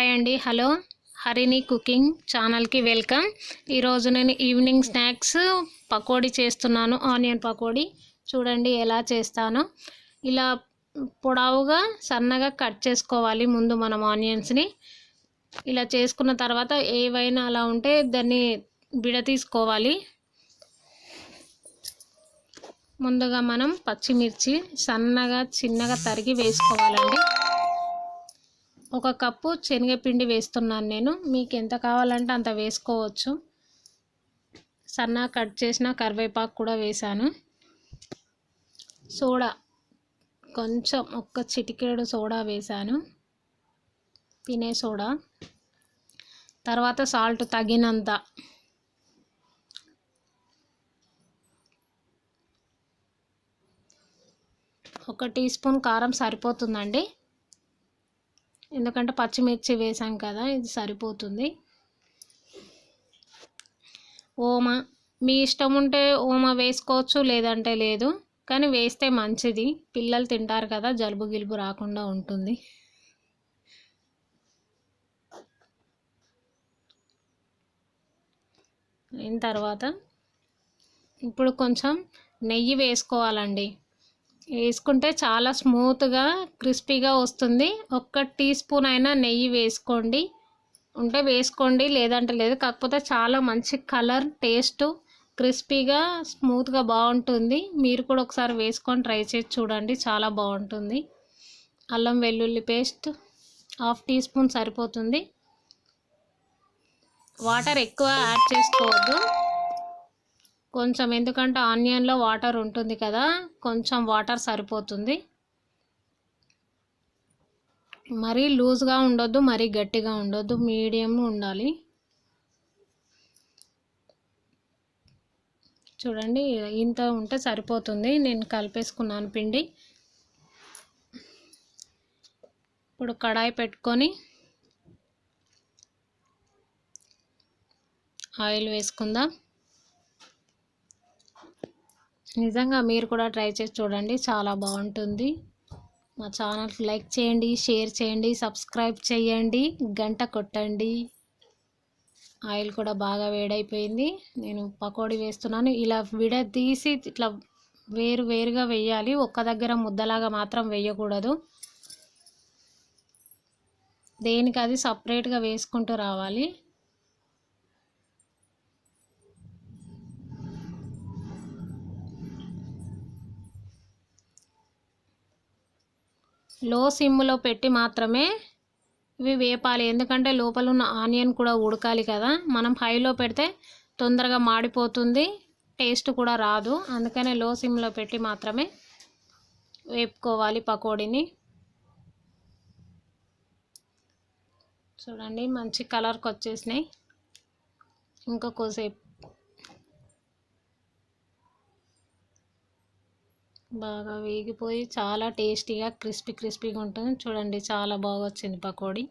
Hi అండి, hello. హరిని cooking ఛానల్కి వెల్కమ్. ఈరోజు నేను ఈవినింగ్ స్నాక్స్ పకోడీ చేస్తున్నాను. ఆనియన్ పకోడీ చూడండి ఎలా చేస్తానో. ఇలా పొడవుగా సన్నగా కట్ చేసుకోవాలి ముందు మనం ఆనియన్స్ని. ఇలా చేసుకున్న తర్వాత ఏవైనా అలా ఉంటే దాన్ని విడతీసుకోవాలి. ముందుగా మనం పచ్చిమిర్చి సన్నగా చిన్నగా తరిగి వేసుకోవాలండి. 1 కప్పు శనగపిండి వేస్తున్నాను నేను. మీకు ఎంత కావాలంటే అంత వేసుకోవచ్చు. సన్నగా కట్ చేసిన కరివేపాకు కూడా వేసాను. సోడా కొంచెం 1 చిటికెడు సోడా వేసాను, తినే సోడా. తర్వాత సాల్ట్ తగినంత. ఒక టీ స్పూన్ కారం సరిపోతుందండి, ఎందుకంటే పచ్చిమిర్చి వేసాం కదా, ఇది సరిపోతుంది. ఓమా మీ ఇష్టం ఉంటే ఓమా వేసుకోవచ్చు, లేదంటే లేదు. కానీ వేస్తే మంచిది, పిల్లలు తింటారు కదా, జలుబు గిలుబు రాకుండా ఉంటుంది. అయిన తర్వాత ఇప్పుడు కొంచెం నెయ్యి వేసుకోవాలండి. వేసుకుంటే చాలా స్మూత్గా క్రిస్పీగా వస్తుంది. 1 టీ స్పూన్ అయినా నెయ్యి వేసుకోండి, ఉంటే వేసుకోండి, లేదంటే లేదు. కాకపోతే చాలా మంచి కలర్, టేస్ట్, క్రిస్పీగా స్మూత్గా బాగుంటుంది. మీరు కూడా ఒకసారి వేసుకొని ట్రై చేసి చూడండి, చాలా బాగుంటుంది. అల్లం వెల్లుల్లి పేస్ట్ 1/2 టీ స్పూన్ సరిపోతుంది. వాటర్ ఎక్కువ యాడ్ చేసుకోవద్దు కొంచెం, ఎందుకంటే ఆనియన్లో వాటర్ ఉంటుంది కదా, కొంచెం వాటర్ సరిపోతుంది. మరీ లూజ్గా ఉండొద్దు, మరీ గట్టిగా ఉండొద్దు, మీడియం ఉండాలి. చూడండి ఇంత ఉంటే సరిపోతుంది. నేను కలిపేసుకున్నాను పిండి. ఇప్పుడు కడాయి పెట్టుకొని ఆయిల్ వేసుకుందాం. నిజంగా మీరు కూడా ట్రై చేసి చూడండి, చాలా బాగుంటుంది. మా ఛానల్కి లైక్ చేయండి, షేర్ చేయండి, సబ్స్క్రైబ్ చేయండి, గంట కొట్టండి. ఆయిల్ కూడా బాగా వేడైపోయింది. నేను పకోడీ వేస్తున్నాను. ఇలా విడదీసి ఇట్లా వేరుగా వేయాలి, ఒక్క దగ్గర ముద్దలాగా మాత్రం వేయకూడదు. దేనికి అది సపరేట్గా వేసుకుంటూ రావాలి. లో సిమ్లో పెట్టి మాత్రమే ఇవి వేపాలి, ఎందుకంటే లోపల ఉన్న ఆనియన్ కూడా ఉడకాలి కదా. మనం హైలో పెడితే తొందరగా మాడిపోతుంది, టేస్ట్ కూడా రాదు. అందుకనే లో సిమ్లో పెట్టి మాత్రమే వేపుకోవాలి పకోడీని. చూడండి మంచి కలర్కి వచ్చేసినాయి. ఇంకా కొద్దిసేపు బాగా వేగిపోయి చాలా టేస్టీగా క్రిస్పీగా ఉంటుంది. చూడండి చాలా బాగా వచ్చింది పకోడీ.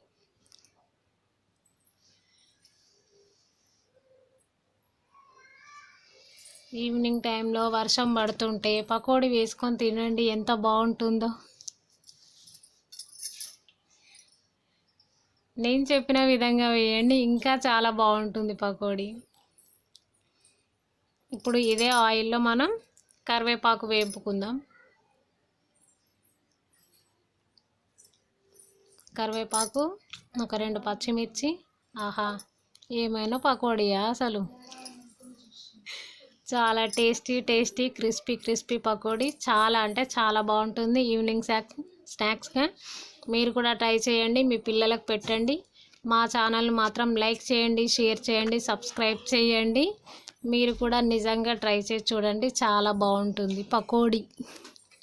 ఈవినింగ్ టైంలో వర్షం పడుతుంటే పకోడీ వేసుకొని తినండి, ఎంత బాగుంటుందో. నేను చెప్పిన విధంగా వేయండి, ఇంకా చాలా బాగుంటుంది పకోడీ. ఇప్పుడు ఇదే ఆయిల్లో మనం కరివేపాకు వేపుకుందాం. కరివేపాకు, ఒక 2 పచ్చిమిర్చి. ఆహా, ఏమైనా పకోడీయా అసలు. చాలా టేస్టీ క్రిస్పీ పకోడీ. చాలా అంటే చాలా బాగుంటుంది ఈవినింగ్ స్నాక్స్గా. మీరు కూడా ట్రై చేయండి, మీ పిల్లలకు పెట్టండి. మా ఛానల్ మాత్రం లైక్ చేయండి, షేర్ చేయండి, సబ్స్క్రైబ్ చేయండి. మీరు కూడా నిజంగా ట్రై చేసి చూడండి, చాలా బాగుంటుంది పకోడీ.